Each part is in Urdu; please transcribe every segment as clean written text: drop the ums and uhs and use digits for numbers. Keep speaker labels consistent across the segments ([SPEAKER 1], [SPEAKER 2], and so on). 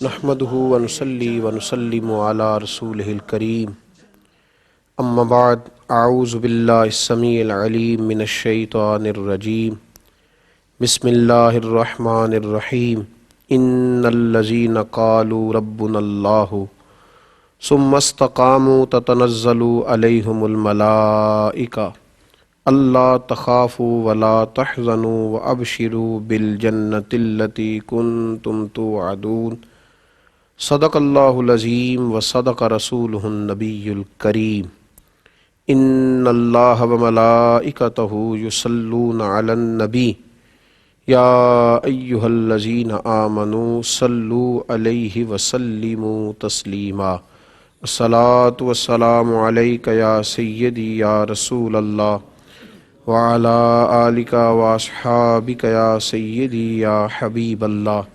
[SPEAKER 1] نحمده ونصلي ونسلم على رسوله الكريم اما بعد اعوذ بالله السميع العليم من الشيطان الرجيم بسم الله الرحمن الرحيم ان الذين قالوا ربنا الله ثم استقاموا تتنزل عليهم الملائكة اللہ تخافوا ولا تحزنوا وابشروا بالجنة التي كنتم توعدون صدق اللہ العظیم وصدق رسولہ النبی الکریم ان اللہ وملائکتہ یصلون علی النبی یا ایہا الذین آمنوا صلوا علیہ وسلموا تسلیما الصلاۃ والسلام علیک یا سیدی یا رسول اللہ وعلی آلک واصحابک یا سیدی یا حبیب اللہ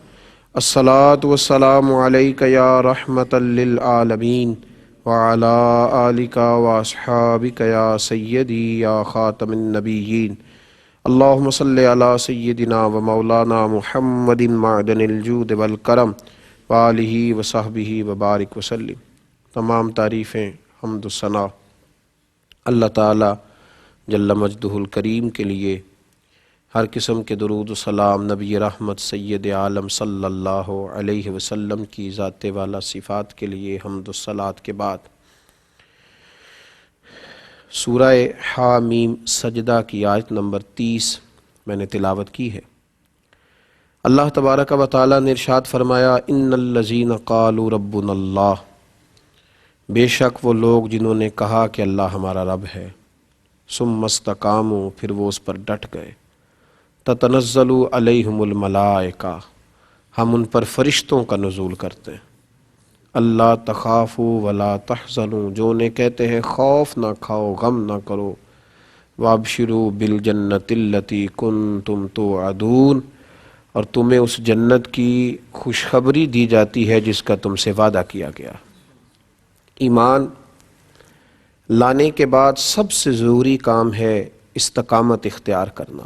[SPEAKER 1] الصلاۃ والسلام علیک یا رحمۃ للعالمین وعلی آلک واصحابک یا سیدی یا خاتم النبیین اللہم صلی علی سیدنا و مولانا محمد معدن الجود والکرم وآلہ وصحبہ وبارک وسلم۔ تمام تعریفیں حمد و ثنا اللہ تعالی جل مجدہ الکریم کے لیے، ہر قسم کے درود و سلام نبی رحمت سید عالم صلی اللہ علیہ وسلم کی ذات والا صفات کے لیے حمد و صلات کے بعد سورہ حامیم سجدہ کی آیت نمبر 30 میں نے تلاوت کی ہے۔ اللہ تبارک و تعالی نے ارشاد فرمایا ان الذین قالوا ربنا اللہ، بے شک وہ لوگ جنہوں نے کہا کہ اللہ ہمارا رب ہے، ثم استقاموا پھر وہ اس پر ڈٹ گئے، تتنزل علیہم الملائکہ ہم ان پر فرشتوں کا نزول کرتے ہیں، اللہ تخافوا ولا تحزنوا جو انہیں کہتے ہیں خوف نہ کھاؤ غم نہ کرو، وابشروا بالجنۃ التی کنتم توعدون اور تمہیں اس جنت کی خوشخبری دی جاتی ہے جس کا تم سے وعدہ کیا گیا۔ ایمان لانے کے بعد سب سے ضروری کام ہے استقامت اختیار کرنا،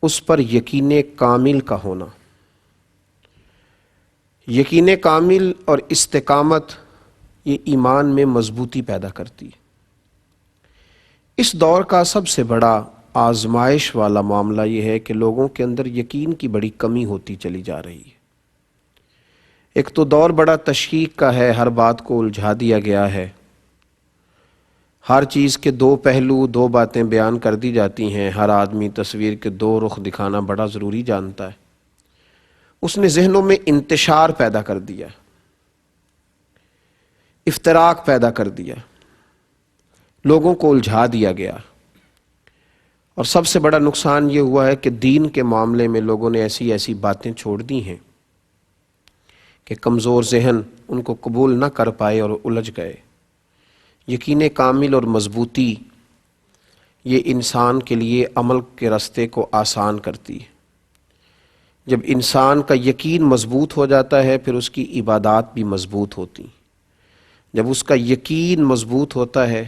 [SPEAKER 1] اس پر یقین کامل کا ہونا۔ یقین کامل اور استقامت یہ ایمان میں مضبوطی پیدا کرتی ہے۔ اس دور کا سب سے بڑا آزمائش والا معاملہ یہ ہے کہ لوگوں کے اندر یقین کی بڑی کمی ہوتی چلی جا رہی ہے۔ ایک تو دور بڑا تشکیک کا ہے، ہر بات کو الجھا دیا گیا ہے، ہر چیز کے دو پہلو دو باتیں بیان کر دی جاتی ہیں، ہر آدمی تصویر کے دو رخ دکھانا بڑا ضروری جانتا ہے۔ اس نے ذہنوں میں انتشار پیدا کر دیا، افتراق پیدا کر دیا، لوگوں کو الجھا دیا گیا، اور سب سے بڑا نقصان یہ ہوا ہے کہ دین کے معاملے میں لوگوں نے ایسی ایسی باتیں چھوڑ دی ہیں کہ کمزور ذہن ان کو قبول نہ کر پائے اور الجھ گئے۔ یقین کامل اور مضبوطی یہ انسان کے لیے عمل کے راستے کو آسان کرتی ہے۔ جب انسان کا یقین مضبوط ہو جاتا ہے پھر اس کی عبادات بھی مضبوط ہوتی ہیں۔ جب اس کا یقین مضبوط ہوتا ہے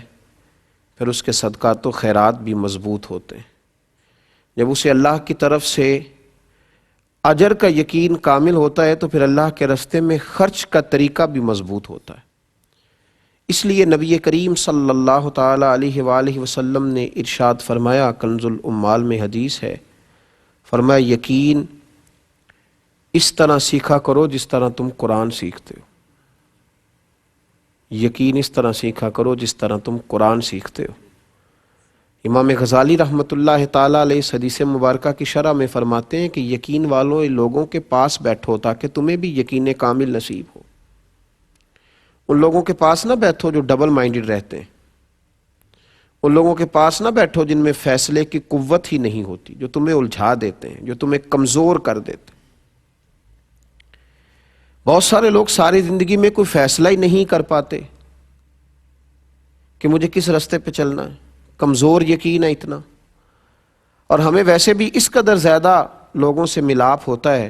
[SPEAKER 1] پھر اس کے صدقات و خیرات بھی مضبوط ہوتے ہیں۔ جب اسے اللہ کی طرف سے اجر کا یقین کامل ہوتا ہے تو پھر اللہ کے راستے میں خرچ کا طریقہ بھی مضبوط ہوتا ہے۔ اس لیے نبی کریم صلی اللہ تعالی علیہ وآلہ وسلم نے ارشاد فرمایا، کنز الامال میں حدیث ہے، فرمایا یقین اس طرح سیکھا کرو جس طرح تم قرآن سیکھتے ہو، یقین اس طرح سیکھا کرو جس طرح تم قرآن سیکھتے ہو۔ امام غزالی رحمۃ اللہ تعالی علیہ اس حدیث مبارکہ کی شرح میں فرماتے ہیں کہ یقین والوں لوگوں کے پاس بیٹھو تاکہ تمہیں بھی یقین کامل نصیب ہو۔ ان لوگوں کے پاس نہ بیٹھو جو ڈبل مائنڈڈ رہتے ہیں، ان لوگوں کے پاس نہ بیٹھو جن میں فیصلے کی قوت ہی نہیں ہوتی، جو تمہیں الجھا دیتے ہیں، جو تمہیں کمزور کر دیتے ہیں۔ بہت سارے لوگ ساری زندگی میں کوئی فیصلہ ہی نہیں کر پاتے کہ مجھے کس راستے پہ چلنا ہے، کمزور یقین ہے اتنا۔ اور ہمیں ویسے بھی اس قدر زیادہ لوگوں سے ملاپ ہوتا ہے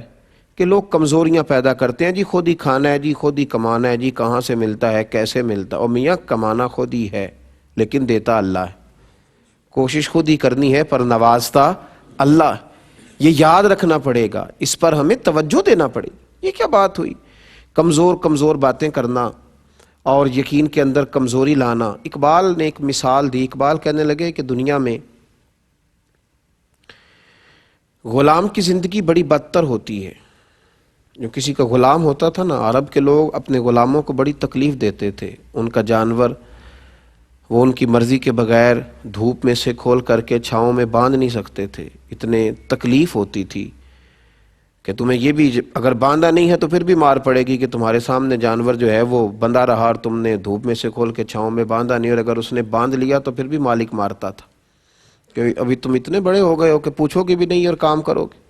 [SPEAKER 1] کہ لوگ کمزوریاں پیدا کرتے ہیں، جی خود ہی کھانا ہے، جی خود ہی کمانا ہے، جی کہاں سے ملتا ہے، کیسے ملتا ہے۔ اور میاں کمانا خود ہی ہے لیکن دیتا اللہ ہے، کوشش خود ہی کرنی ہے پر نوازتا اللہ۔ یہ یاد رکھنا پڑے گا، اس پر ہمیں توجہ دینا پڑے گی۔ یہ کیا بات ہوئی؟ کمزور کمزور باتیں کرنا اور یقین کے اندر کمزوری لانا۔ اقبال نے ایک مثال دی، اقبال کہنے لگے کہ دنیا میں غلام کی زندگی بڑی بدتر ہوتی ہے۔ جو کسی کا غلام ہوتا تھا نا، عرب کے لوگ اپنے غلاموں کو بڑی تکلیف دیتے تھے، ان کا جانور وہ ان کی مرضی کے بغیر دھوپ میں سے کھول کر کے چھاؤں میں باندھ نہیں سکتے تھے، اتنے تکلیف ہوتی تھی کہ تمہیں یہ بھی اگر باندھا نہیں ہے تو پھر بھی مار پڑے گی کہ تمہارے سامنے جانور جو ہے وہ بندھا رہا اور تم نے دھوپ میں سے کھول کے چھاؤں میں باندھا نہیں، اور اگر اس نے باندھ لیا تو پھر بھی مالک مارتا تھا کہ ابھی تم اتنے بڑے ہو گئے ہو کہ پوچھو گے بھی نہیں اور کام کرو گے۔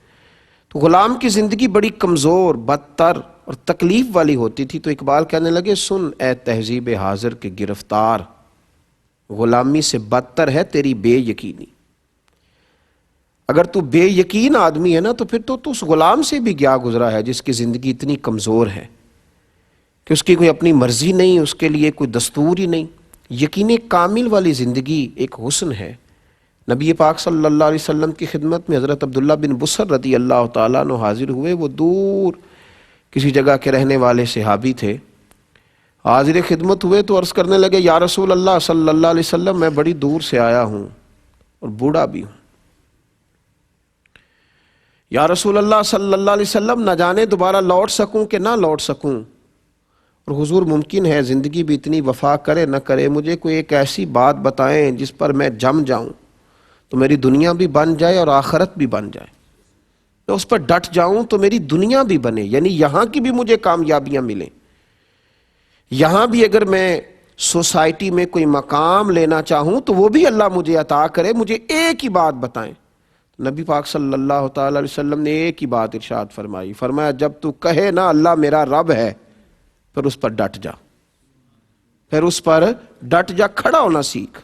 [SPEAKER 1] تو غلام کی زندگی بڑی کمزور، بدتر اور تکلیف والی ہوتی تھی۔ تو اقبال کہنے لگے سن اے تہذیب حاضر کے گرفتار، غلامی سے بدتر ہے تیری بے یقینی۔ اگر تو بے یقین آدمی ہے نا تو پھر تو اس غلام سے بھی گیا گزرا ہے جس کی زندگی اتنی کمزور ہے کہ اس کی کوئی اپنی مرضی نہیں، اس کے لیے کوئی دستور ہی نہیں۔ یقین کامل والی زندگی ایک حسن ہے۔ نبی پاک صلی اللہ علیہ وسلم کی خدمت میں حضرت عبداللہ بن بصر رضی اللہ تعالیٰ عنہ حاضر ہوئے۔ وہ دور کسی جگہ کے رہنے والے صحابی تھے، حاضر خدمت ہوئے تو عرض کرنے لگے یا رسول اللہ صلی اللہ علیہ وسلم، میں بڑی دور سے آیا ہوں اور بوڑھا بھی ہوں۔ یا رسول اللہ صلی اللہ علیہ وسلم، نہ جانے دوبارہ لوٹ سکوں کہ نہ لوٹ سکوں، اور حضور ممکن ہے زندگی بھی اتنی وفا کرے نہ کرے، مجھے کوئی ایک ایسی بات بتائیں جس پر میں جم جاؤں تو میری دنیا بھی بن جائے اور آخرت بھی بن جائے، میں اس پر ڈٹ جاؤں تو میری دنیا بھی بنے، یعنی یہاں کی بھی مجھے کامیابیاں ملیں، یہاں بھی اگر میں سوسائٹی میں کوئی مقام لینا چاہوں تو وہ بھی اللہ مجھے عطا کرے، مجھے ایک ہی بات بتائیں۔ نبی پاک صلی اللہ تعالی علیہ وسلم نے ایک ہی بات ارشاد فرمائی، فرمایا جب تو کہے نا اللہ میرا رب ہے، پھر اس پر ڈٹ جا، پھر اس پر ڈٹ جا، کھڑا ہونا سیکھ،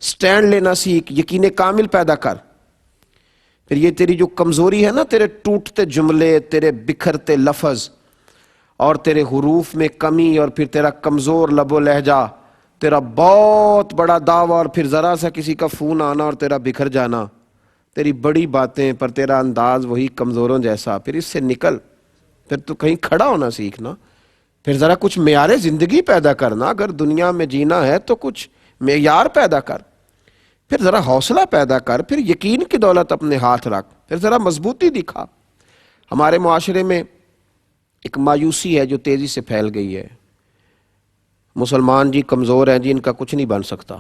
[SPEAKER 1] سٹینڈ لینا سیکھ، یقین کامل پیدا کر۔ پھر یہ تیری جو کمزوری ہے نا، تیرے ٹوٹتے جملے، تیرے بکھرتے لفظ اور تیرے حروف میں کمی، اور پھر تیرا کمزور لب و لہجہ، تیرا بہت بڑا دعویٰ اور پھر ذرا سا کسی کا فون آنا اور تیرا بکھر جانا، تیری بڑی باتیں پر تیرا انداز وہی کمزوروں جیسا، پھر اس سے نکل، پھر تو کہیں کھڑا ہونا سیکھنا، پھر ذرا کچھ معیار زندگی پیدا کرنا، اگر دنیا میں جینا ہے تو کچھ معیار پیدا کر، پھر ذرا حوصلہ پیدا کر، پھر یقین کی دولت اپنے ہاتھ رکھ، پھر ذرا مضبوطی دکھا۔ ہمارے معاشرے میں ایک مایوسی ہے جو تیزی سے پھیل گئی ہے، مسلمان جی کمزور ہیں جی، ان کا کچھ نہیں بن سکتا،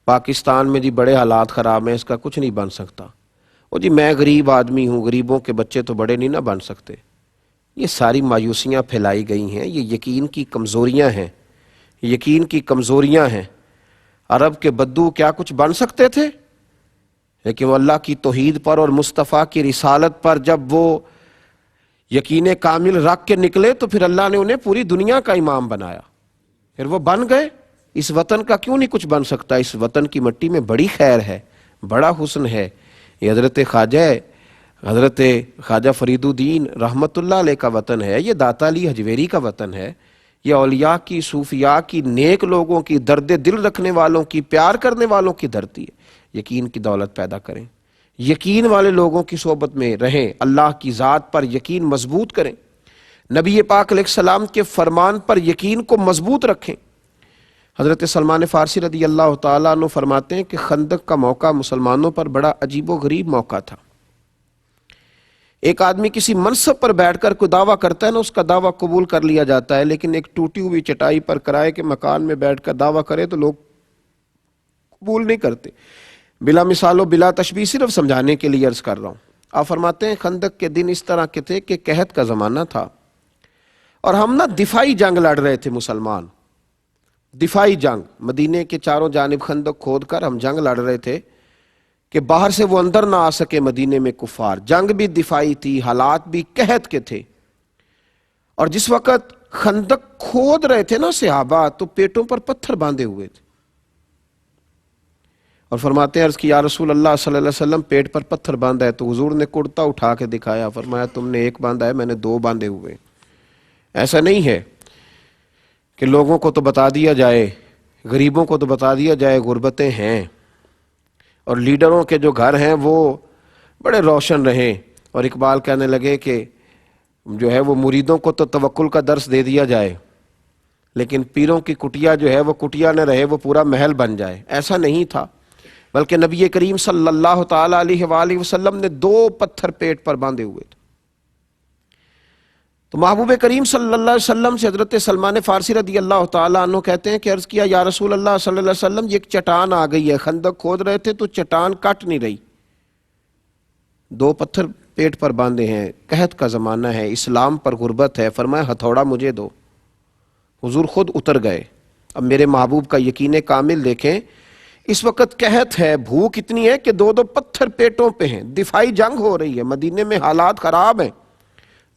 [SPEAKER 1] پاکستان میں جی بڑے حالات خراب ہیں، اس کا کچھ نہیں بن سکتا، وہ جی میں غریب آدمی ہوں، غریبوں کے بچے تو بڑے نہیں نہ بن سکتے۔ یہ ساری مایوسیاں پھیلائی گئی ہیں، یہ یقین کی کمزوریاں ہیں، یقین کی کمزوریاں ہیں۔ عرب کے بدو کیا کچھ بن سکتے تھے، لیکن وہ اللہ کی توحید پر اور مصطفیٰ کی رسالت پر جب وہ یقین کامل رکھ کے نکلے تو پھر اللہ نے انہیں پوری دنیا کا امام بنایا، پھر وہ بن گئے۔ اس وطن کا کیوں نہیں کچھ بن سکتا؟ اس وطن کی مٹی میں بڑی خیر ہے، بڑا حسن ہے۔ یہ حضرت خواجہ فرید الدین رحمت اللہ علیہ کا وطن ہے، یہ داتا علی حجویری کا وطن ہے، یہ اولیاء کی، صوفیاء کی، نیک لوگوں کی، درد دل رکھنے والوں کی، پیار کرنے والوں کی دھرتی ہے۔ یقین کی دولت پیدا کریں، یقین والے لوگوں کی صحبت میں رہیں، اللہ کی ذات پر یقین مضبوط کریں، نبی پاک علیہ السلام کے فرمان پر یقین کو مضبوط رکھیں۔ حضرت سلمان فارسی رضی اللہ تعالیٰ عنہ فرماتے ہیں کہ خندق کا موقع مسلمانوں پر بڑا عجیب و غریب موقع تھا۔ ایک آدمی کسی منصب پر بیٹھ کر کوئی دعویٰ کرتا ہے نا، اس کا دعویٰ قبول کر لیا جاتا ہے، لیکن ایک ٹوٹی ہوئی چٹائی پر کرائے کے مکان میں بیٹھ کر دعویٰ کرے تو لوگ قبول نہیں کرتے۔ بلا مثال و بلا تشبیہ، صرف سمجھانے کے لیے عرض کر رہا ہوں۔ آپ فرماتے ہیں خندق کے دن اس طرح کے تھے کہ قحط کا زمانہ تھا، اور ہم نا دفاعی جنگ لڑ رہے تھے مسلمان، دفاعی جنگ، مدینے کے چاروں جانب خندق کھود کر ہم جنگ لڑ رہے تھے کہ باہر سے وہ اندر نہ آ سکے مدینے میں کفار۔ جنگ بھی دفاعی تھی، حالات بھی قحط کے تھے، اور جس وقت خندق کھود رہے تھے نا صحابہ تو پیٹوں پر پتھر باندھے ہوئے تھے، اور فرماتے ہیں عرض کی یا رسول اللہ صلی اللہ علیہ وسلم پیٹ پر پتھر باندھا ہے، تو حضور نے کرتا اٹھا کے دکھایا، فرمایا تم نے ایک باندھا ہے، میں نے دو باندھے ہوئے۔ ایسا نہیں ہے کہ لوگوں کو تو بتا دیا جائے، غریبوں کو تو بتا دیا جائے غربتیں ہیں، اور لیڈروں کے جو گھر ہیں وہ بڑے روشن رہیں، اور اقبال کہنے لگے کہ جو ہے وہ مریدوں کو تو توکل کا درس دے دیا جائے، لیکن پیروں کی کٹیا جو ہے وہ کٹیا نہ رہے، وہ پورا محل بن جائے، ایسا نہیں تھا۔ بلکہ نبی کریم صلی اللہ تعالی علیہ وآلہ وسلم نے 2 پتھر پیٹ پر باندھے ہوئے تھے۔ تو محبوب کریم صلی اللہ علیہ وسلم سے حضرت سلمان فارسی رضی اللہ تعالیٰ عنہ کہتے ہیں کہ عرض کیا یا رسول اللہ صلی اللہ علیہ وسلم، یہ ایک چٹان آ گئی ہے، خندق کھود رہے تھے تو چٹان کٹ نہیں رہی، 2 پتھر پیٹ پر باندھے ہیں، قحط کا زمانہ ہے، اسلام پر غربت ہے۔ فرمایا ہتھوڑا مجھے دو، حضور خود اتر گئے۔ اب میرے محبوب کا یقین کامل دیکھیں، اس وقت قحط ہے، بھوک اتنی ہے کہ 2 پتھر پیٹوں پہ ہیں، دفاعی جنگ ہو رہی ہے، مدینے میں حالات خراب ہیں،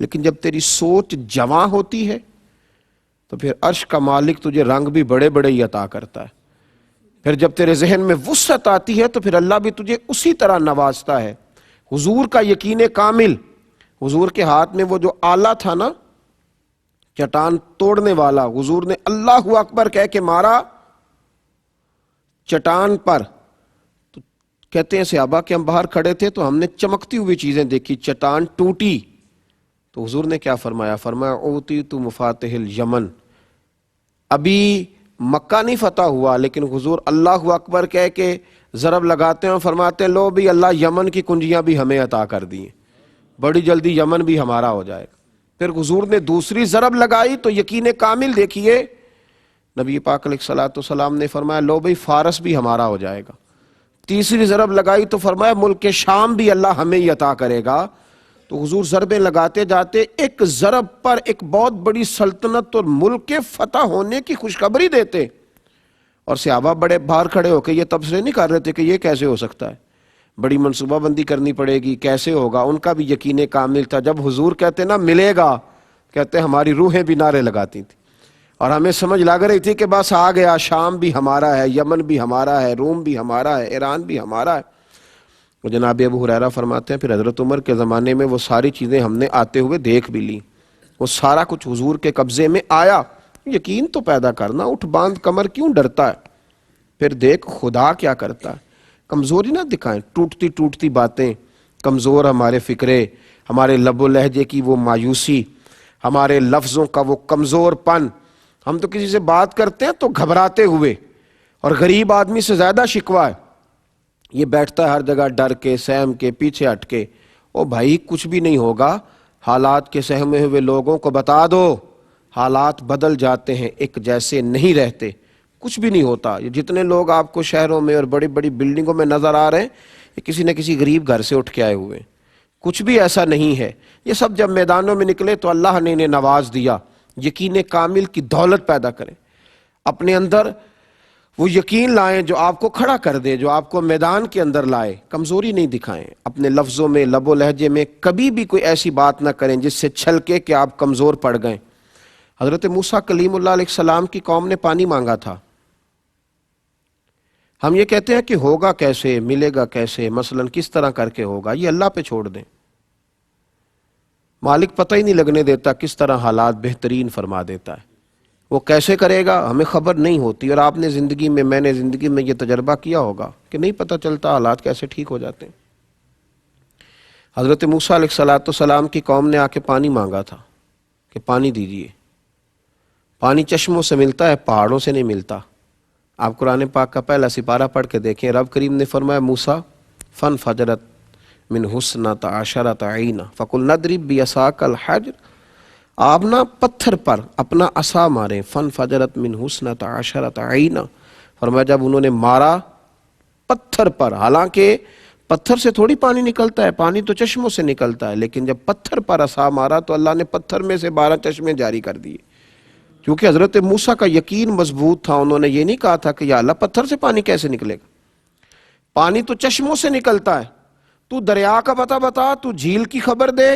[SPEAKER 1] لیکن جب تیری سوچ جواں ہوتی ہے تو پھر عرش کا مالک تجھے رنگ بھی بڑے بڑے ہی عطا کرتا ہے۔ پھر جب تیرے ذہن میں وسعت آتی ہے تو پھر اللہ بھی تجھے اسی طرح نوازتا ہے۔ حضور کا یقین کامل، حضور کے ہاتھ میں وہ جو آلہ تھا نا چٹان توڑنے والا، حضور نے اللہ اکبر کہہ کے مارا چٹان پر، تو کہتے ہیں صحابہ کہ ہم باہر کھڑے تھے تو ہم نے چمکتی ہوئی چیزیں دیکھی، چٹان ٹوٹی، تو حضور نے کیا فرمایا؟ فرمایا اوتیت مفاتح الیمن۔ ابھی مکہ نہیں فتح ہوا، لیکن حضور اللہ اکبر کہہ کے ضرب لگاتے ہیں اور فرماتے ہیں لو بھی اللہ یمن کی کنجیاں بھی ہمیں عطا کر دی، بڑی جلدی یمن بھی ہمارا ہو جائے گا۔ پھر حضور نے دوسری ضرب لگائی تو یقین کامل دیکھیے، نبی پاک علیہ الصلوۃ والسلام نے فرمایا لو بھائی فارس بھی ہمارا ہو جائے گا۔ تیسری ضرب لگائی تو فرمایا ملک شام بھی اللہ ہمیں ہی عطا کرے گا۔ تو حضور ضربیں لگاتے جاتے، ایک ضرب پر ایک بہت بڑی سلطنت اور ملک کے فتح ہونے کی خوشخبری دیتے، اور صحابہ بڑے باہر کھڑے ہو کے یہ تبصرے نہیں کر رہے تھے کہ یہ کیسے ہو سکتا ہے، بڑی منصوبہ بندی کرنی پڑے گی، کیسے ہوگا۔ ان کا بھی یقین کامل تھا، جب حضور کہتے نا ملے گا، کہتے ہماری روحیں بھی نعرے لگاتی تھیں، اور ہمیں سمجھ لگ رہی تھی کہ بس آ گیا، شام بھی ہمارا ہے، یمن بھی ہمارا ہے، روم بھی ہمارا ہے، ایران بھی ہمارا ہے۔ وہ جناب ابو ہریرہ فرماتے ہیں پھر حضرت عمر کے زمانے میں وہ ساری چیزیں ہم نے آتے ہوئے دیکھ بھی لی، وہ سارا کچھ حضور کے قبضے میں آیا۔ یقین تو پیدا کرنا، اٹھ باندھ کمر کیوں ڈرتا ہے، پھر دیکھ خدا کیا کرتا ہے۔ کمزوری نہ دکھائیں، ٹوٹتی ٹوٹتی باتیں، کمزور ہمارے فکرے، ہمارے لب و لہجے کی وہ مایوسی، ہمارے لفظوں کا وہ کمزور پن، ہم تو کسی سے بات کرتے ہیں تو گھبراتے ہوئے، اور غریب آدمی سے زیادہ شکوہ ہے، یہ بیٹھتا ہے ہر جگہ ڈر کے، سہم کے، پیچھے ہٹ کے۔ او بھائی کچھ بھی نہیں ہوگا، حالات کے سہمے ہوئے لوگوں کو بتا دو، حالات بدل جاتے ہیں، ایک جیسے نہیں رہتے، کچھ بھی نہیں ہوتا۔ یہ جتنے لوگ آپ کو شہروں میں اور بڑی بڑی بلڈنگوں میں نظر آ رہے ہیں، یہ کسی نہ کسی غریب گھر سے اٹھ کے آئے ہوئے، کچھ بھی ایسا نہیں ہے۔ یہ سب جب میدانوں میں نکلے تو اللہ نے انہیں نواز دیا۔ یقین کامل کی دولت پیدا کریں اپنے اندر، وہ یقین لائیں جو آپ کو کھڑا کر دے، جو آپ کو میدان کے اندر لائے۔ کمزوری نہیں دکھائیں اپنے لفظوں میں، لب و لہجے میں، کبھی بھی کوئی ایسی بات نہ کریں جس سے چھلکے کہ آپ کمزور پڑ گئے۔ حضرت موسیٰ کلیم اللہ علیہ السلام کی قوم نے پانی مانگا تھا، ہم یہ کہتے ہیں کہ ہوگا کیسے، ملے گا کیسے، مثلاً کس طرح کر کے ہوگا، یہ اللہ پہ چھوڑ دیں۔ مالک پتہ ہی نہیں لگنے دیتا کس طرح حالات بہترین فرما دیتا ہے، وہ کیسے کرے گا ہمیں خبر نہیں ہوتی۔ اور آپ نے زندگی میں، میں نے زندگی میں یہ تجربہ کیا ہوگا کہ نہیں پتہ چلتا حالات کیسے ٹھیک ہو جاتے ہیں۔ حضرت موسیٰ علیہ السلام کی قوم نے آ کے پانی مانگا تھا کہ پانی دیجیے۔ پانی چشموں سے ملتا ہے، پہاڑوں سے نہیں ملتا۔ آپ قرآن پاک کا پہلا سپارہ پڑھ کے دیکھیں، رب کریم نے فرمایا موسیٰ فن فجرت من حسنۃ عشرۃ عینا فقلنا اضرب بعصاک الحجر، آپ نا پتھر پر اپنا عصا مارے، فن فجرت من حسنۃ عشرۃ عینا، فرمایا جب انہوں نے مارا پتھر پر، حالانکہ پتھر سے تھوڑی پانی نکلتا ہے، پانی تو چشموں سے نکلتا ہے، لیکن جب پتھر پر عصا مارا تو اللہ نے پتھر میں سے 12 چشمے جاری کر دیے، کیونکہ حضرت موسیٰ کا یقین مضبوط تھا۔ انہوں نے یہ نہیں کہا تھا کہ یا اللہ پتھر سے پانی کیسے نکلے گا، پانی تو چشموں سے نکلتا ہے، تو دریا کا پتہ بتا، تو جھیل کی خبر دے۔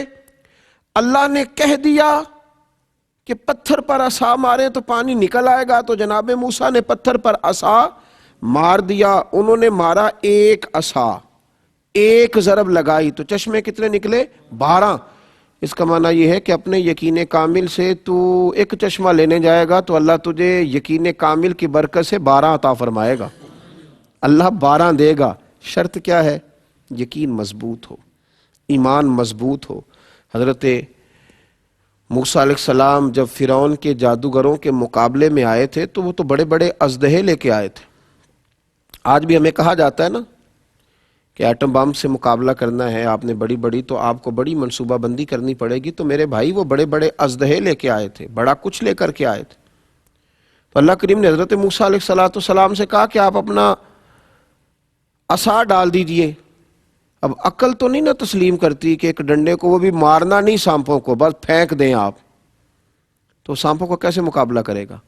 [SPEAKER 1] اللہ نے کہہ دیا کہ پتھر پر عصا مارے تو پانی نکل آئے گا، تو جناب موسیٰ نے پتھر پر عصا مار دیا۔ انہوں نے مارا ایک عصا، ایک ضرب لگائی تو چشمے کتنے نکلے؟ 12۔ اس کا معنی یہ ہے کہ اپنے یقین کامل سے تو ایک چشمہ لینے جائے گا تو اللہ تجھے یقین کامل کی برکت سے 12 عطا فرمائے گا، اللہ 12 دے گا۔ شرط کیا ہے؟ یقین مضبوط ہو، ایمان مضبوط ہو۔ حضرت موسیٰ علیہ السلام جب فرعون کے جادوگروں کے مقابلے میں آئے تھے تو وہ تو بڑے بڑے اژدہے لے کے آئے تھے۔ آج بھی ہمیں کہا جاتا ہے نا کہ ایٹم بم سے مقابلہ کرنا ہے آپ نے بڑی تو آپ کو بڑی منصوبہ بندی کرنی پڑے گی، تو میرے بھائی وہ بڑے بڑے اژدہے لے کے آئے تھے، بڑا کچھ لے کر کے آئے تھے۔ تو اللہ کریم نے حضرت موسیٰ علیہ السلام سے کہا کہ آپ اپنا عصا ڈال دیجئے۔ اب عقل تو نہیں نہ تسلیم کرتی کہ ایک ڈنڈے کو، وہ بھی مارنا نہیں سانپوں کو، بس پھینک دیں آپ، تو سانپوں کو کیسے مقابلہ کرے گا؟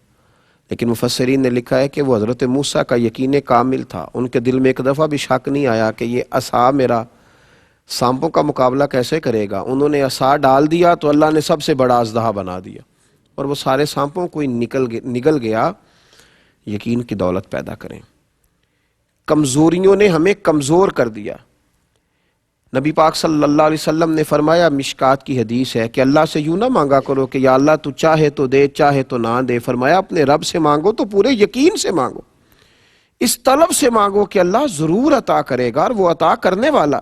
[SPEAKER 1] لیکن مفسرین نے لکھا ہے کہ وہ حضرت موسیٰ کا یقین کامل تھا، ان کے دل میں ایک دفعہ بھی شک نہیں آیا کہ یہ عصا میرا سانپوں کا مقابلہ کیسے کرے گا۔ انہوں نے عصا ڈال دیا تو اللہ نے سب سے بڑا اژدہا بنا دیا، اور وہ سارے سانپوں کو ہی نگل گیا۔ یقین کی دولت پیدا کریں۔ کمزوریوں نے ہمیں کمزور کر دیا۔ نبی پاک صلی اللہ علیہ وسلم نے فرمایا، مشکات کی حدیث ہے کہ اللہ سے یوں نہ مانگا کرو کہ یا اللہ تو چاہے تو دے چاہے تو نہ دے، فرمایا اپنے رب سے مانگو تو پورے یقین سے مانگو، اس طلب سے مانگو کہ اللہ ضرور عطا کرے گا، اور وہ عطا کرنے والا،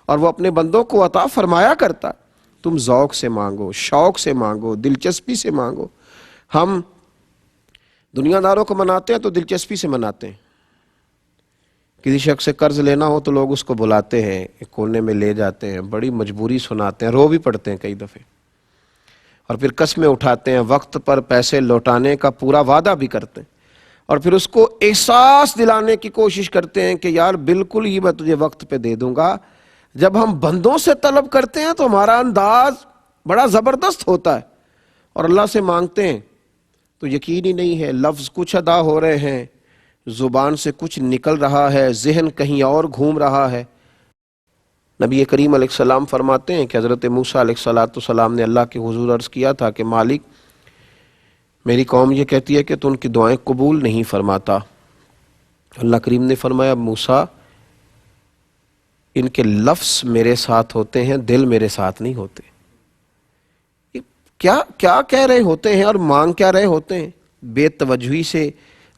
[SPEAKER 1] اور وہ اپنے بندوں کو عطا فرمایا کرتا۔ تم ذوق سے مانگو، شوق سے مانگو، دلچسپی سے مانگو۔ ہم دنیا داروں کو مناتے ہیں تو دلچسپی سے مناتے ہیں۔ کسی شخص سے قرض لینا ہو تو لوگ اس کو بلاتے ہیں، ایک کونے میں لے جاتے ہیں، بڑی مجبوری سناتے ہیں، رو بھی پڑتے ہیں کئی دفعے، اور پھر قسمیں اٹھاتے ہیں، وقت پر پیسے لوٹانے کا پورا وعدہ بھی کرتے ہیں، اور پھر اس کو احساس دلانے کی کوشش کرتے ہیں کہ یار بالکل ہی میں تجھے وقت پہ دے دوں گا۔ جب ہم بندوں سے طلب کرتے ہیں تو ہمارا انداز بڑا زبردست ہوتا ہے، اور اللہ سے مانگتے ہیں تو یقین ہی نہیں ہے، لفظ کچھ ادا ہو رہے ہیں، زبان سے کچھ نکل رہا ہے، ذہن کہیں اور گھوم رہا ہے۔ نبی کریم علیہ السلام فرماتے ہیں کہ حضرت موسیٰ علیہ السلام نے اللہ کے حضور عرض کیا تھا کہ مالک، میری قوم یہ کہتی ہے کہ تو ان کی دعائیں قبول نہیں فرماتا۔ اللہ کریم نے فرمایا، موسیٰ ان کے لفظ میرے ساتھ ہوتے ہیں، دل میرے ساتھ نہیں ہوتے۔ کیا کہہ رہے ہوتے ہیں اور مانگ کیا رہے ہوتے ہیں؟ بے توجہی سے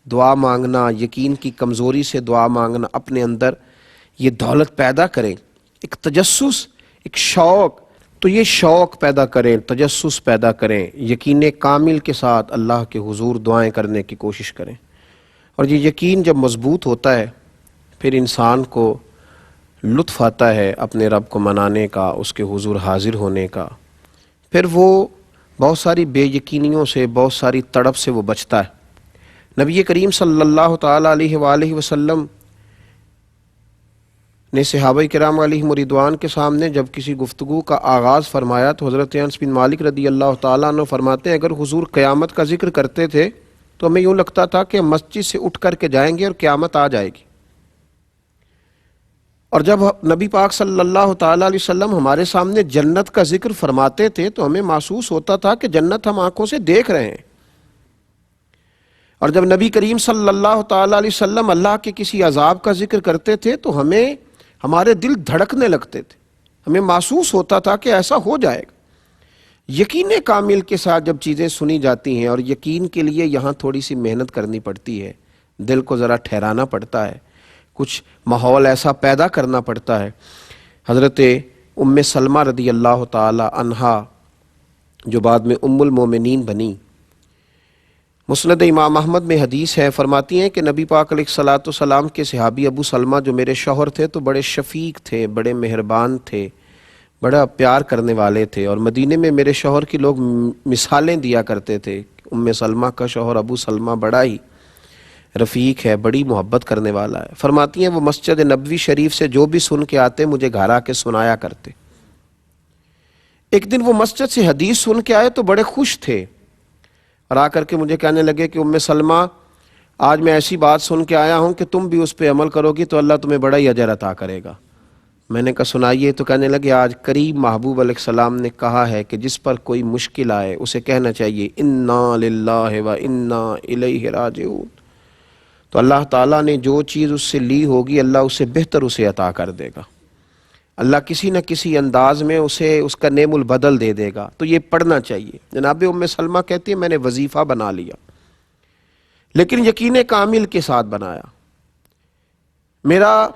[SPEAKER 1] دعا مانگنا، یقین کی کمزوری سے دعا مانگنا، اپنے اندر یہ دولت پیدا کریں، ایک تجسس، ایک شوق، تو یہ شوق پیدا کریں، تجسس پیدا کریں، یقین کامل کے ساتھ اللہ کے حضور دعائیں کرنے کی کوشش کریں۔ اور یہ یقین جب مضبوط ہوتا ہے پھر انسان کو لطف آتا ہے اپنے رب کو منانے کا، اس کے حضور حاضر ہونے کا، پھر وہ بہت ساری بے یقینیوں سے، بہت ساری تڑپ سے وہ بچتا ہے۔ نبی کریم صلی اللہ تعالیٰ علیہ وآلہ وسلم نے صحابہ کرام علیہم رضوان کے سامنے جب کسی گفتگو کا آغاز فرمایا تو حضرت انس بن مالک رضی اللہ تعالیٰ عنہ فرماتے ہیں، اگر حضور قیامت کا ذکر کرتے تھے تو ہمیں یوں لگتا تھا کہ ہم مسجد سے اٹھ کر کے جائیں گے اور قیامت آ جائے گی، اور جب نبی پاک صلی اللہ تعالیٰ علیہ وسلم ہمارے سامنے جنت کا ذکر فرماتے تھے تو ہمیں محسوس ہوتا تھا کہ جنت ہم آنکھوں سے دیکھ رہے ہیں، اور جب نبی کریم صلی اللہ تعالیٰ علیہ وسلم اللہ کے کسی عذاب کا ذکر کرتے تھے تو ہمارے دل دھڑکنے لگتے تھے، ہمیں محسوس ہوتا تھا کہ ایسا ہو جائے گا۔ یقین کامل کے ساتھ جب چیزیں سنی جاتی ہیں، اور یقین کے لیے یہاں تھوڑی سی محنت کرنی پڑتی ہے، دل کو ذرا ٹھہرانا پڑتا ہے، کچھ ماحول ایسا پیدا کرنا پڑتا ہے۔ حضرت ام سلمہ رضی اللہ تعالی عنہا جو بعد میں ام المومنین بنی، مسند امام احمد میں حدیث ہے، فرماتی ہیں کہ نبی پاک علیہ الصلوۃ والسلام کے صحابی ابو سلمہ جو میرے شوہر تھے تو بڑے شفیق تھے، بڑے مہربان تھے، بڑا پیار کرنے والے تھے، اور مدینے میں میرے شوہر کی لوگ مثالیں دیا کرتے تھے۔ ام سلمہ کا شوہر ابو سلمہ بڑا ہی رفیق ہے، بڑی محبت کرنے والا ہے۔ فرماتی ہیں وہ مسجد نبوی شریف سے جو بھی سن کے آتے مجھے گھر آ کے سنایا کرتے۔ ایک دن وہ مسجد سے حدیث سن کے آئے تو بڑے خوش تھے، اور آ کر کے مجھے کہنے لگے کہ ام سلمہ آج میں ایسی بات سن کے آیا ہوں کہ تم بھی اس پہ عمل کرو گی تو اللہ تمہیں بڑا ہی اجر عطا کرے گا۔ میں نے کہا سنائیے، تو کہنے لگے آج قریب محبوب علیہ السلام نے کہا ہے کہ جس پر کوئی مشکل آئے اسے کہنا چاہیے انا للہ و انا الیہ راجعون، تو اللہ تعالیٰ نے جو چیز اس سے لی ہوگی اللہ اس سے بہتر اسے عطا کر دے گا، اللہ کسی نہ کسی انداز میں اسے اس کا نعم البدل دے دے گا۔ تو یہ پڑھنا چاہیے۔ جناب ام سلمہ کہتی ہے میں نے وظیفہ بنا لیا، لیکن یقین کامل کے ساتھ بنایا، میرا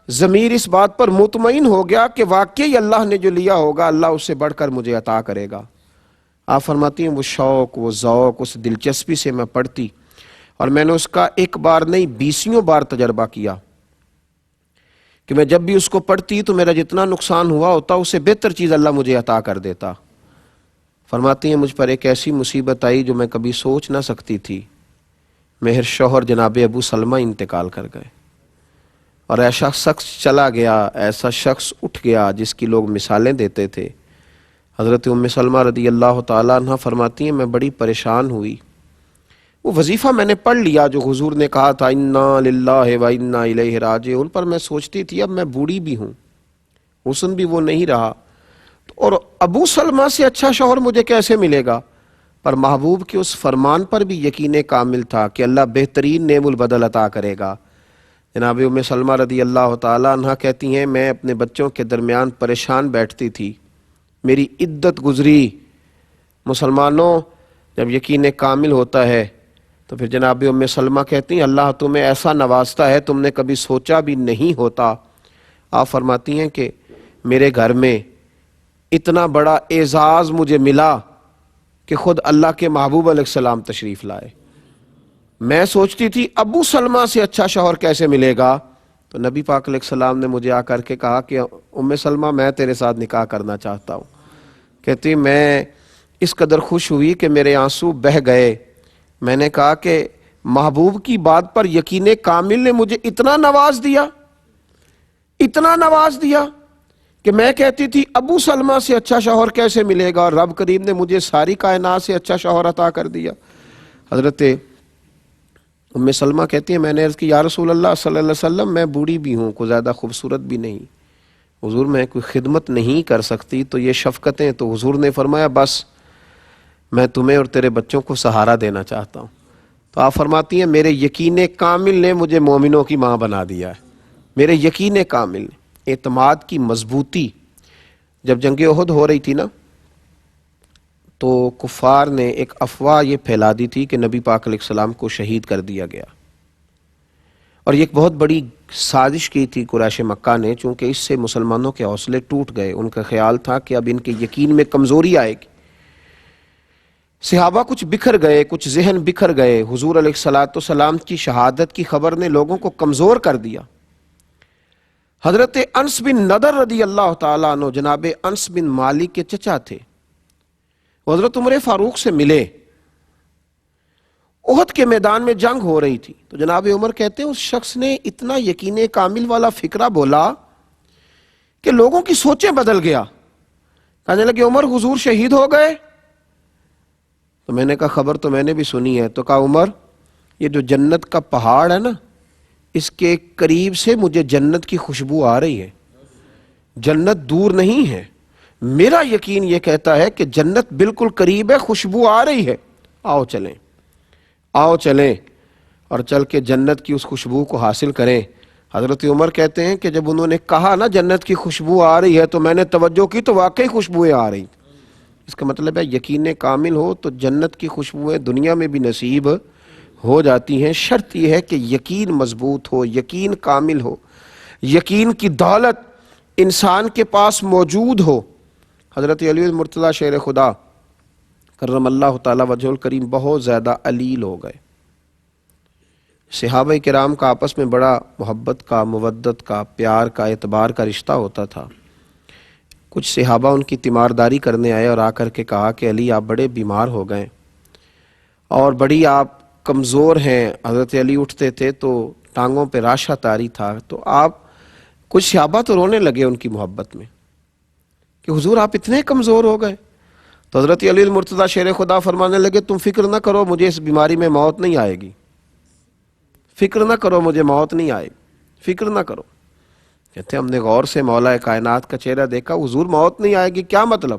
[SPEAKER 1] ضمیر اس بات پر مطمئن ہو گیا کہ واقعی اللہ نے جو لیا ہوگا اللہ اس سے بڑھ کر مجھے عطا کرے گا۔ آپ فرماتی ہیں وہ شوق، وہ ذوق، اس دلچسپی سے میں پڑھتی، اور میں نے اس کا ایک بار نہیں 20 بار تجربہ کیا کہ میں جب بھی اس کو پڑھتی تو میرا جتنا نقصان ہوا ہوتا اس سے بہتر چیز اللہ مجھے عطا کر دیتا۔ فرماتی ہیں مجھ پر ایک ایسی مصیبت آئی جو میں کبھی سوچ نہ سکتی تھی، میرے شوہر جناب ابو سلمہ انتقال کر گئے، اور ایسا شخص چلا گیا، ایسا شخص اٹھ گیا جس کی لوگ مثالیں دیتے تھے۔ حضرت ام سلمہ رضی اللہ تعالیٰ عنہ فرماتی ہیں میں بڑی پریشان ہوئی۔ وہ وظیفہ میں نے پڑھ لیا جو حضور نے کہا تھا انا للہ و انا الیہ راجعون، پر میں سوچتی تھی اب میں بوڑھی بھی ہوں، حسن بھی وہ نہیں رہا، اور ابو سلمہ سے اچھا شوہر مجھے کیسے ملے گا؟ پر محبوب کے اس فرمان پر بھی یقین کامل تھا کہ اللہ بہترین نعم البدل عطا کرے گا۔ جناب ام سلمہ رضی اللہ تعالیٰ عنہ کہتی ہیں میں اپنے بچوں کے درمیان پریشان بیٹھتی تھی، میری عدت گزری۔ مسلمانوں، جب یقین کامل ہوتا ہے تو پھر جناب ام سلمہ کہتی ہیں اللہ تمہیں ایسا نوازتا ہے تم نے کبھی سوچا بھی نہیں ہوتا۔ آپ فرماتی ہیں کہ میرے گھر میں اتنا بڑا اعزاز مجھے ملا کہ خود اللہ کے محبوب علیہ السلام تشریف لائے۔ میں سوچتی تھی ابو سلمہ سے اچھا شوہر کیسے ملے گا، تو نبی پاک علیہ السلام نے مجھے آ کر کے کہا کہ ام سلمہ میں تیرے ساتھ نکاح کرنا چاہتا ہوں۔ کہتی میں اس قدر خوش ہوئی کہ میرے آنسو بہہ گئے۔ میں نے کہا کہ محبوب کی بات پر یقین کامل نے مجھے اتنا نواز دیا، اتنا نواز دیا کہ میں کہتی تھی ابو سلمہ سے اچھا شوہر کیسے ملے گا، اور رب کریم نے مجھے ساری کائنات سے اچھا شوہر عطا کر دیا۔ حضرت ام سلمہ کہتی ہیں میں نے عرض کی یا رسول اللہ صلی اللہ علیہ وسلم میں بوڑھی بھی ہوں، کوئی زیادہ خوبصورت بھی نہیں، حضور میں کوئی خدمت نہیں کر سکتی، تو یہ شفقتیں، تو حضور نے فرمایا بس میں تمہیں اور تیرے بچوں کو سہارا دینا چاہتا ہوں۔ تو آپ فرماتی ہیں میرے یقین کامل نے مجھے مومنوں کی ماں بنا دیا ہے، میرے یقین کامل نے، اعتماد کی مضبوطی۔ جب جنگ احد ہو رہی تھی نا تو کفار نے ایک افواہ یہ پھیلا دی تھی کہ نبی پاک علیہ السلام کو شہید کر دیا گیا، اور یہ ایک بہت بڑی سازش کی تھی قریش مکہ نے، چونکہ اس سے مسلمانوں کے حوصلے ٹوٹ گئے۔ ان کا خیال تھا کہ اب ان کے یقین میں کمزوری آئے گی۔ صحابہ کچھ بکھر گئے، کچھ ذہن بکھر گئے، حضور علیہ الصلوۃ والسلام کی شہادت کی خبر نے لوگوں کو کمزور کر دیا۔ حضرت انس بن نضر رضی اللہ تعالیٰ عنہ جناب انس بن مالک کے چچا تھے، وہ حضرت عمر فاروق سے ملے، احد کے میدان میں جنگ ہو رہی تھی، تو جناب عمر کہتے ہیں اس شخص نے اتنا یقین کامل والا فکرہ بولا کہ لوگوں کی سوچیں بدل گیا۔ کہنے لگے عمر حضور شہید ہو گئے؟ تو میں نے کہا خبر تو میں نے بھی سنی ہے۔ تو کہا عمر یہ جو جنت کا پہاڑ ہے نا اس کے قریب سے مجھے جنت کی خوشبو آ رہی ہے، جنت دور نہیں ہے، میرا یقین یہ کہتا ہے کہ جنت بالکل قریب ہے، خوشبو آ رہی ہے، آؤ چلیں، آؤ چلیں اور چل کے جنت کی اس خوشبو کو حاصل کریں۔ حضرت عمر کہتے ہیں کہ جب انہوں نے کہا نا جنت کی خوشبو آ رہی ہے تو میں نے توجہ کی تو واقعی خوشبوئیں آ رہی۔ اس کا مطلب ہے یقین کامل ہو تو جنت کی خوشبوئیں دنیا میں بھی نصیب ہو جاتی ہیں، شرط یہ ہے کہ یقین مضبوط ہو، یقین کامل ہو، یقین کی دولت انسان کے پاس موجود ہو۔ حضرت علی المرتضیٰ شیر خدا کرم اللہ تعالی وجہ الکریم بہت زیادہ علیل ہو گئے۔ صحابہ کرام کا آپس میں بڑا محبت کا، مودت کا، پیار کا، اعتبار کا رشتہ ہوتا تھا۔ کچھ صحابہ ان کی تیمارداری کرنے آئے اور آ کر کے کہا کہ علی آپ بڑے بیمار ہو گئے اور بڑی آپ کمزور ہیں۔ حضرت علی اٹھتے تھے تو ٹانگوں پہ راشہ طاری تھا، تو کچھ صحابہ تو رونے لگے ان کی محبت میں کہ حضور آپ اتنے کمزور ہو گئے۔ تو حضرت علی المرتضیٰ شیر خدا فرمانے لگے تم فکر نہ کرو، مجھے اس بیماری میں موت نہیں آئے گی، فکر نہ کرو، مجھے موت نہیں آئے گی، فکر نہ کرو۔ کہتے ہم نے غور سے مولا کائنات کا چہرہ دیکھا، حضور موت نہیں آئے گی، کیا مطلب؟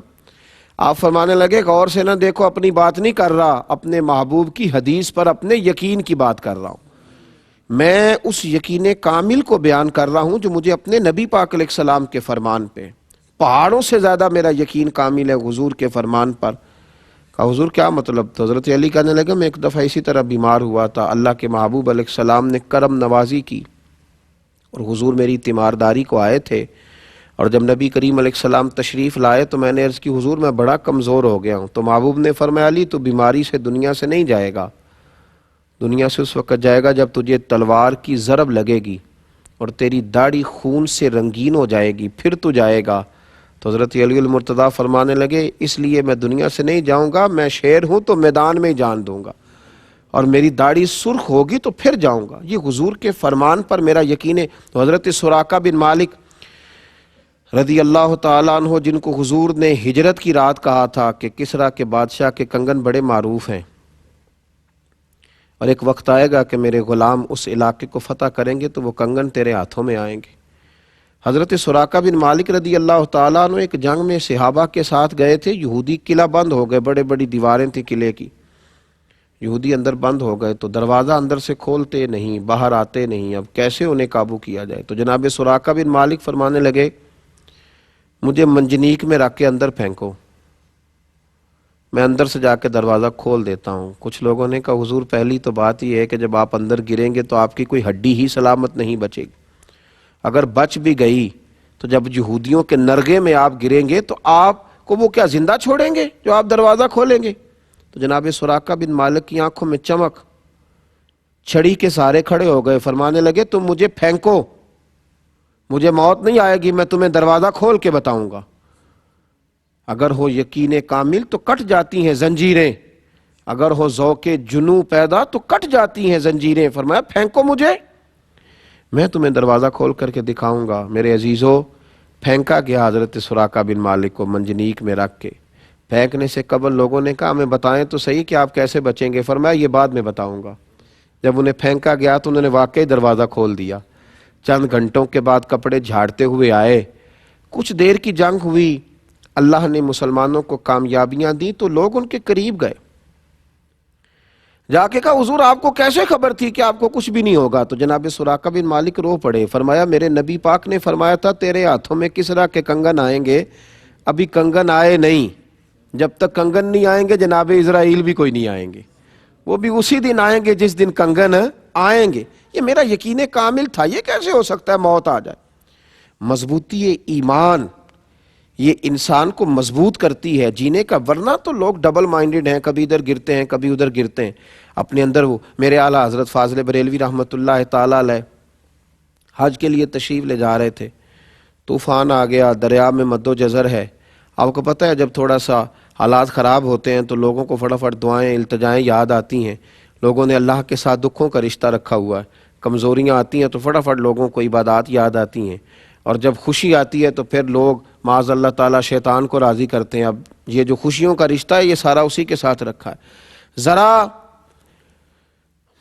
[SPEAKER 1] آپ فرمانے لگے غور سے نہ دیکھو، اپنی بات نہیں کر رہا، اپنے محبوب کی حدیث پر اپنے یقین کی بات کر رہا ہوں، میں اس یقین کامل کو بیان کر رہا ہوں جو مجھے اپنے نبی پاک علیہ السلام کے فرمان پہ، پہاڑوں سے زیادہ میرا یقین کامل ہے حضور کے فرمان پر۔ کہا حضور کیا مطلب؟ تو حضرت علی کہنے لگا میں ایک دفعہ اسی طرح بیمار ہوا تھا، اللہ کے محبوب علیہ السلام نے کرم نوازی کی اور حضور میری تیمارداری کو آئے تھے اور جب نبی کریم علیہ السلام تشریف لائے تو میں نے عرض کی حضور میں بڑا کمزور ہو گیا ہوں، تو محبوب نے فرمایا علی تو بیماری سے دنیا سے نہیں جائے گا، دنیا سے اس وقت جائے گا جب تجھے تلوار کی ضرب لگے گی اور تیری داڑھی خون سے رنگین ہو جائے گی، پھر تو جائے گا۔ تو حضرت علی المرتضیٰ فرمانے لگے اس لیے میں دنیا سے نہیں جاؤں گا، میں شیر ہوں تو میدان میں ہی جان دوں گا، اور میری داڑھی سرخ ہوگی تو پھر جاؤں گا۔ یہ حضور کے فرمان پر میرا یقین ہے۔ تو حضرت سراقہ بن مالک رضی اللہ تعالیٰ عنہ، جن کو حضور نے ہجرت کی رات کہا تھا کہ کسریٰ کے بادشاہ کے کنگن بڑے معروف ہیں، اور ایک وقت آئے گا کہ میرے غلام اس علاقے کو فتح کریں گے تو وہ کنگن تیرے ہاتھوں میں آئیں گے۔ حضرت سراقہ بن مالک رضی اللہ تعالیٰ عنہ ایک جنگ میں صحابہ کے ساتھ گئے تھے، یہودی قلعہ بند ہو گئے، بڑے بڑی دیواریں تھیں قلعے کی، یہودی اندر بند ہو گئے، تو دروازہ اندر سے کھولتے نہیں، باہر آتے نہیں، اب کیسے انہیں قابو کیا جائے؟ تو جناب سراقہ بن مالک فرمانے لگے مجھے منجنیق میں رکھ کے اندر پھینکو، میں اندر سے جا کے دروازہ کھول دیتا ہوں۔ کچھ لوگوں نے کہا حضور پہلی تو بات یہ ہے کہ جب آپ اندر گریں گے تو آپ کی کوئی ہڈی ہی سلامت نہیں بچے گی، اگر بچ بھی گئی تو جب یہودیوں کے نرغے میں آپ گریں گے تو آپ کو وہ کیا زندہ چھوڑیں گے جو آپ دروازہ کھولیں گے؟ تو جناب سراقہ بن مالک کی آنکھوں میں چمک، چھڑی کے سہارے کھڑے ہو گئے، فرمانے لگے تم مجھے پھینکو، مجھے موت نہیں آئے گی، میں تمہیں دروازہ کھول کے بتاؤں گا۔ اگر ہو یقین کامل تو کٹ جاتی ہیں زنجیریں، اگر ہو ذوق جنوں پیدا تو کٹ جاتی ہیں زنجیریں۔ فرمایا پھینکو مجھے، میں تمہیں دروازہ کھول کر کے دکھاؤں گا۔ میرے عزیزو، پھینکا گیا حضرت سراقہ بن مالک کو منجنیق میں رکھ کے۔ پھینکنے سے قبل لوگوں نے کہا ہمیں بتائیں تو صحیح کہ آپ کیسے بچیں گے؟ فرمایا یہ بعد میں بتاؤں گا۔ جب انہیں پھینکا گیا تو انہوں نے واقعی دروازہ کھول دیا۔ چند گھنٹوں کے بعد کپڑے جھاڑتے ہوئے آئے، کچھ دیر کی جنگ ہوئی، اللہ نے مسلمانوں کو کامیابیاں دی تو لوگ ان کے قریب گئے، جا کے کہا حضور آپ کو کیسے خبر تھی کہ آپ کو کچھ بھی نہیں ہوگا؟ تو جناب سراقہ بن مالک رو پڑے، فرمایا میرے نبی پاک نے فرمایا تھا تیرے ہاتھوں میں کسریٰ کے کنگن آئیں گے، ابھی کنگن آئے نہیں، جب تک کنگن نہیں آئیں گے جناب اسرائیل بھی کوئی نہیں آئیں گے، وہ بھی اسی دن آئیں گے جس دن کنگن آئیں گے۔ یہ میرا یقین کامل تھا، یہ کیسے ہو سکتا ہے موت آ جائے؟ مضبوطی ایمان یہ انسان کو مضبوط کرتی ہے جینے کا، ورنہ تو لوگ ڈبل مائنڈڈ ہیں، کبھی ادھر گرتے ہیں کبھی ادھر گرتے ہیں اپنے اندر۔ وہ میرے اعلیٰ حضرت فاضل بریلوی رحمۃ اللہ تعالیٰ علیہ حج کے لیے تشریف لے جا رہے تھے، طوفان آ گیا، دریا میں مد و جزر ہے۔ آپ کو پتہ ہے جب تھوڑا سا حالات خراب ہوتے ہیں تو لوگوں کو فٹافٹ دعائیں التجائیں یاد آتی ہیں، لوگوں نے اللہ کے ساتھ دکھوں کا رشتہ رکھا ہوا ہے، کمزوریاں آتی ہیں تو فٹافٹ لوگوں کو عبادات یاد آتی ہیں، اور جب خوشی آتی ہے تو پھر لوگ معاذ اللہ تعالیٰ شیطان کو راضی کرتے ہیں۔ اب یہ جو خوشیوں کا رشتہ ہے یہ سارا اسی کے ساتھ رکھا ہے۔ ذرا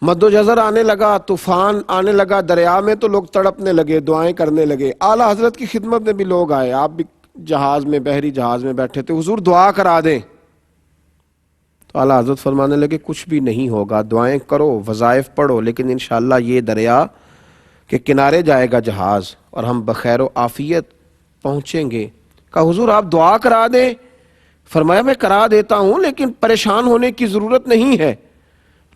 [SPEAKER 1] مد و جزر آنے لگا، طوفان آنے لگا دریا میں تو لوگ تڑپنے لگے، دعائیں کرنے لگے۔ اعلیٰ حضرت کی خدمت میں بھی لوگ آئے، آپ بھی جہاز میں، بحری جہاز میں بیٹھے تھے، حضور دعا کرا دیں۔ تو اعلیٰ حضرت فرمانے لگے کچھ بھی نہیں ہوگا، دعائیں کرو، وظائف پڑھو، لیکن انشاءاللہ یہ دریا کے کنارے جائے گا جہاز اور ہم بخیر و عافیت پہنچیں گے۔ کہا حضور آپ دعا کرا دیں۔ فرمایا میں کرا دیتا ہوں لیکن پریشان ہونے کی ضرورت نہیں ہے۔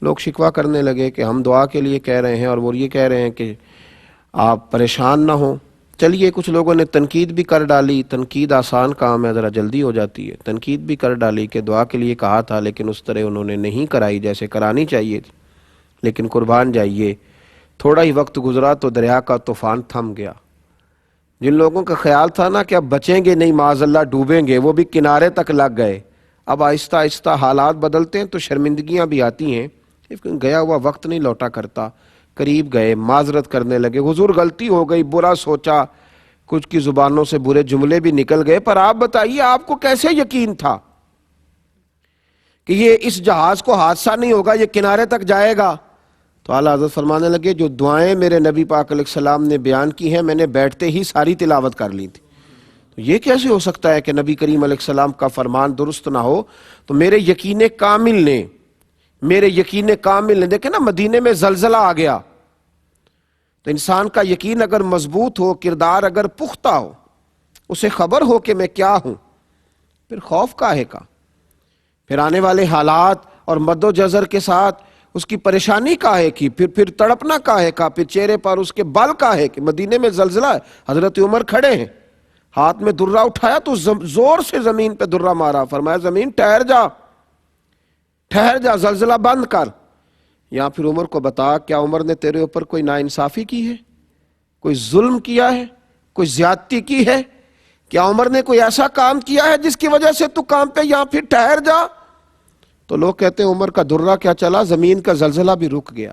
[SPEAKER 1] لوگ شکوہ کرنے لگے کہ ہم دعا کے لیے کہہ رہے ہیں اور وہ یہ کہہ رہے ہیں کہ آپ پریشان نہ ہوں۔ چلیے کچھ لوگوں نے تنقید بھی کر ڈالی، تنقید آسان کام ہے، ذرا جلدی ہو جاتی ہے، تنقید بھی کر ڈالی کہ دعا کے لیے کہا تھا لیکن اس طرح انہوں نے نہیں کرائی جیسے کرانی چاہیے تھی۔ لیکن قربان جائیے تھوڑا ہی وقت گزرا تو دریا کا طوفان تھم گیا۔ جن لوگوں کا خیال تھا نا کہ اب بچیں گے نہیں، معاذ اللہ ڈوبیں گے، وہ بھی کنارے تک لگ گئے۔ اب آہستہ آہستہ حالات بدلتے ہیں تو شرمندگیاں بھی آتی ہیں، گیا ہوا وقت نہیں لوٹا کرتا۔ قریب گئے، معذرت کرنے لگے، حضور غلطی ہو گئی، برا سوچا، کچھ کی زبانوں سے برے جملے بھی نکل گئے، پر آپ بتائیے آپ کو کیسے یقین تھا کہ یہ اس جہاز کو حادثہ نہیں ہوگا، یہ کنارے تک جائے گا؟ تو اعلیٰ حضرت فرمانے لگے جو دعائیں میرے نبی پاک علیہ السلام نے بیان کی ہیں میں نے بیٹھتے ہی ساری تلاوت کر لی تھی۔ تو یہ کیسے ہو سکتا ہے کہ نبی کریم علیہ السلام کا فرمان درست نہ ہو؟ تو میرے یقین کامل نے دیکھیں نا، مدینے میں زلزلہ آ گیا تو انسان کا یقین اگر مضبوط ہو، کردار اگر پختہ ہو، اسے خبر ہو کہ میں کیا ہوں، پھر خوف کاہے کا؟ پھر آنے والے حالات اور مد و جزر کے ساتھ اس کی پریشانی کاہے کی؟ پھر تڑپنا کاہے کا؟ پھر چہرے پر اس کے بال کاہے کہ مدینے میں زلزلہ ہے، حضرت عمر کھڑے ہیں، ہاتھ میں درہ اٹھایا تو زور سے زمین پہ درہ مارا، فرمایا زمین ٹھہر جا، ٹھہر جا، زلزلہ بند کر۔ یا پھر عمر کو بتا، کیا عمر نے تیرے اوپر کوئی ناانصافی کی ہے، کوئی ظلم کیا ہے، کوئی زیادتی کی ہے؟ کیا عمر نے کوئی ایسا کام کیا ہے جس کی وجہ سے تو کام پہ، یا پھر ٹھہر جا؟ تو لوگ کہتے ہیں عمر کا درہ کیا چلا، زمین کا زلزلہ بھی رک گیا۔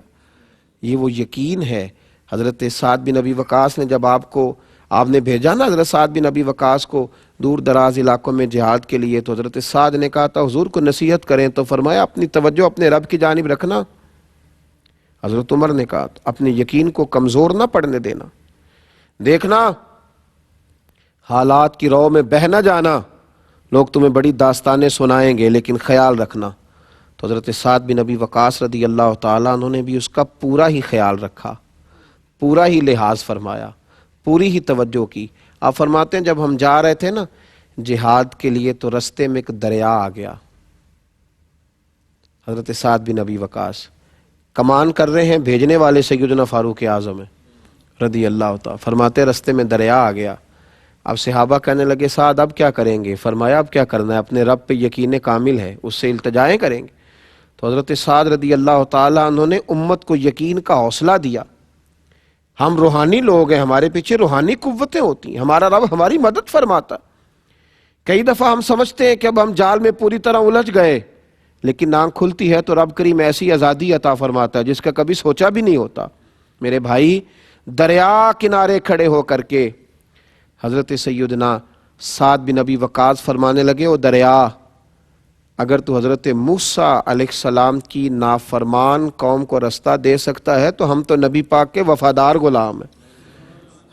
[SPEAKER 1] یہ وہ یقین ہے۔ حضرت سعد بن ابی وقاص نے جب آپ نے بھیجا نا حضرت سعد بن ابی وقاص کو دور دراز علاقوں میں جہاد کے لیے، تو حضرت سعد نے کہا تھا حضور کو نصیحت کریں، تو فرمایا اپنی توجہ اپنے رب کی جانب رکھنا۔ حضرت عمر نے کہا اپنے یقین کو کمزور نہ پڑنے دینا، دیکھنا حالات کی رو میں بہ نہ جانا، لوگ تمہیں بڑی داستانیں سنائیں گے لیکن خیال رکھنا۔ تو حضرت سعد بن ابی وقاص رضی اللہ تعالیٰ عنہ نے بھی اس کا پورا ہی خیال رکھا، پورا ہی لحاظ فرمایا، پوری ہی توجہ کی۔ آپ فرماتے ہیں جب ہم جا رہے تھے نا جہاد کے لیے تو رستے میں ایک دریا آ گیا۔ حضرت سعد بن ابی وقاص کمان کر رہے ہیں، بھیجنے والے سیدنا فاروق اعظم ہیں رضی اللہ تعالیٰ، فرماتے رستے میں دریا آ گیا۔ اب صحابہ کہنے لگے سعد اب کیا کریں گے؟ فرمایا اب کیا کرنا ہے، اپنے رب پہ یقین کامل ہے، اس سے التجائیں کریں گے۔ تو حضرت سعد رضی اللہ تعالیٰ عنہ نے امت کو یقین کا حوصلہ دیا۔ ہم روحانی لوگ ہیں، ہمارے پیچھے روحانی قوتیں ہوتی ہیں، ہمارا رب ہماری مدد فرماتا۔ کئی دفعہ ہم سمجھتے ہیں کہ اب ہم جال میں پوری طرح الجھ گئے، لیکن آنکھ کھلتی ہے تو رب کریم ایسی آزادی عطا فرماتا ہے جس کا کبھی سوچا بھی نہیں ہوتا۔ میرے بھائی، دریا کنارے کھڑے ہو کر کے حضرت سیدنا سعد بن ابی وقاص فرمانے لگے، او دریا، اگر تو حضرت موسیٰ علیہ السلام کی نافرمان قوم کو رستہ دے سکتا ہے تو ہم تو نبی پاک کے وفادار غلام ہیں،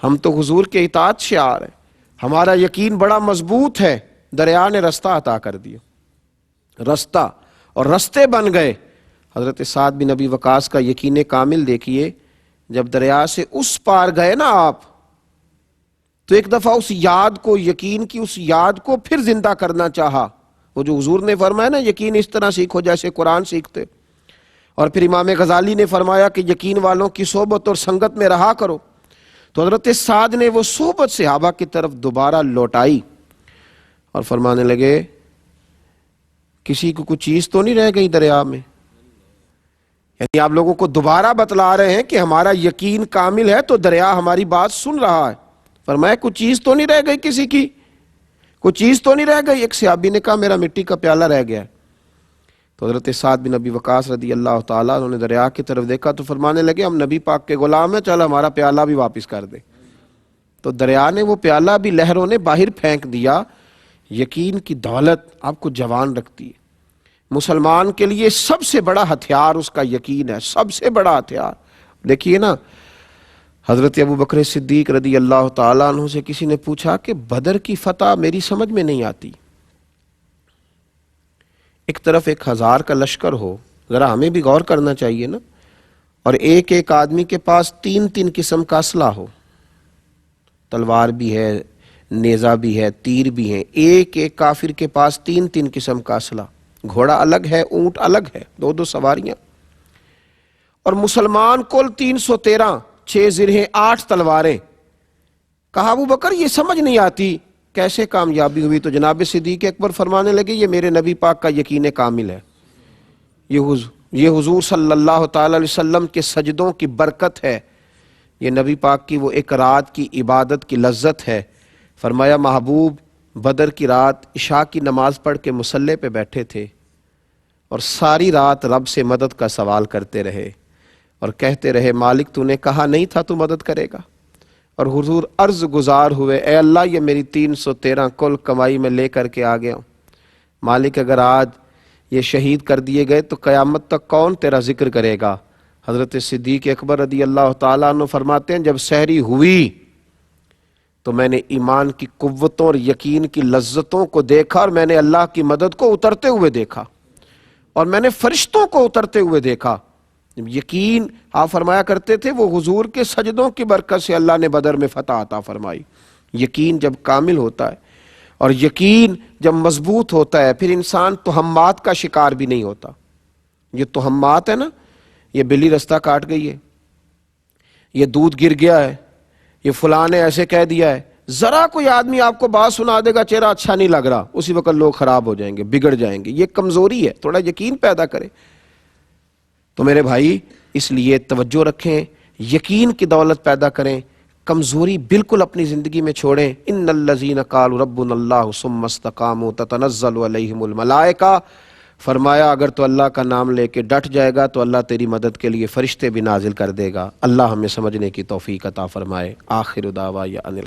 [SPEAKER 1] ہم تو حضور کے اطاعت شعار ہیں، ہمارا یقین بڑا مضبوط ہے۔ دریا نے رستہ عطا کر دیا، رستہ اور رستے بن گئے۔ حضرت سعد بن ابی وقاص کا یقین کامل دیکھیے، جب دریا سے اس پار گئے نا آپ، تو ایک دفعہ اس یاد کو، یقین کی اس یاد کو پھر زندہ کرنا چاہا۔ وہ جو حضور نے فرمایا نا یقین اس طرح سیکھو جیسے قرآن سیکھتے، اور پھر امام غزالی نے فرمایا کہ یقین والوں کی صحبت اور سنگت میں رہا کرو، تو حضرت سعد نے وہ صحبت صحابہ کی طرف دوبارہ لوٹائی اور فرمانے لگے کسی کو کچھ چیز تو نہیں رہ گئی دریا میں؟ یعنی آپ لوگوں کو دوبارہ بتلا رہے ہیں کہ ہمارا یقین کامل ہے تو دریا ہماری بات سن رہا ہے۔ فرمایا کچھ چیز تو نہیں رہ گئی کسی کی، کوئی چیز تو نہیں رہ گئی؟ ایک صحابی نے کہا میرا مٹی کا پیالہ رہ گیا ہے۔ تو حضرت سعد بن ابی وقاص رضی اللہ تعالیٰ انہوں نے دریا کی طرف دیکھا تو فرمانے لگے ہم نبی پاک کے غلام ہیں، چل ہمارا پیالہ بھی واپس کر دے۔ تو دریا نے وہ پیالہ بھی لہروں نے باہر پھینک دیا۔ یقین کی دولت آپ کو جوان رکھتی ہے۔ مسلمان کے لیے سب سے بڑا ہتھیار اس کا یقین ہے، سب سے بڑا ہتھیار۔ دیکھیے نا حضرت ابو بکر صدیق رضی اللہ تعالیٰ عنہ سے کسی نے پوچھا کہ بدر کی فتح میری سمجھ میں نہیں آتی، ایک طرف 1000 کا لشکر ہو، ذرا ہمیں بھی غور کرنا چاہیے نا، اور ایک ایک آدمی کے پاس 3 قسم کا اسلحہ ہو، تلوار بھی ہے، نیزہ بھی ہے، تیر بھی ہیں، ایک ایک کافر کے پاس 3 قسم کا اسلحہ، گھوڑا الگ ہے، اونٹ الگ ہے، 2 سواریاں، اور مسلمان کل 313، 6 زرہیں، 8 تلواریں۔ کہا ابو بکر یہ سمجھ نہیں آتی کیسے کامیابی ہوئی؟ تو جناب صدیق اکبر فرمانے لگے یہ میرے نبی پاک کا یقین کامل ہے، یہ حضور صلی اللہ تعالی علیہ وسلم کے سجدوں کی برکت ہے، یہ نبی پاک کی وہ ایک رات کی عبادت کی لذت ہے۔ فرمایا محبوب بدر کی رات عشاء کی نماز پڑھ کے مصلی پہ بیٹھے تھے اور ساری رات رب سے مدد کا سوال کرتے رہے اور کہتے رہے مالک تو نے کہا نہیں تھا تو مدد کرے گا، اور حضور عرض گزار ہوئے اے اللہ یہ میری 313 کل کمائی میں لے کر کے آ گیا ہوں، مالک اگر آج یہ شہید کر دیے گئے تو قیامت تک کون تیرا ذکر کرے گا؟ حضرت صدیق اکبر رضی اللہ تعالیٰ عنہ فرماتے ہیں جب سحری ہوئی تو میں نے ایمان کی قوتوں اور یقین کی لذتوں کو دیکھا، اور میں نے اللہ کی مدد کو اترتے ہوئے دیکھا، اور میں نے فرشتوں کو اترتے ہوئے دیکھا۔ یقین آپ فرمایا کرتے تھے وہ حضور کے سجدوں کی برکت سے اللہ نے بدر میں فتح عطا فرمائی۔ یقین جب کامل ہوتا ہے اور یقین جب مضبوط ہوتا ہے پھر انسان توہمات کا شکار بھی نہیں ہوتا۔ یہ توہمات ہے نا، یہ بلی رستہ کاٹ گئی ہے، یہ دودھ گر گیا ہے، یہ فلاں نے ایسے کہہ دیا ہے، ذرا کوئی آدمی آپ کو بات سنا دے گا، چہرہ اچھا نہیں لگ رہا، اسی وقت لوگ خراب ہو جائیں گے، بگڑ جائیں گے. یہ کمزوری ہے، تھوڑا یقین پیدا کریں. تو میرے بھائی اس لیے توجہ رکھیں، یقین کی دولت پیدا کریں، کمزوری بالکل اپنی زندگی میں چھوڑیں. ان الذین قالوا ربنا اللہ ثم استقاموا تتنزل علیہم الملائکہ، فرمایا اگر تو اللہ کا نام لے کے ڈٹ جائے گا تو اللہ تیری مدد کے لیے فرشتے بھی نازل کر دے گا. اللہ ہمیں سمجھنے کی توفیق عطا فرمائے. آخر دعوانا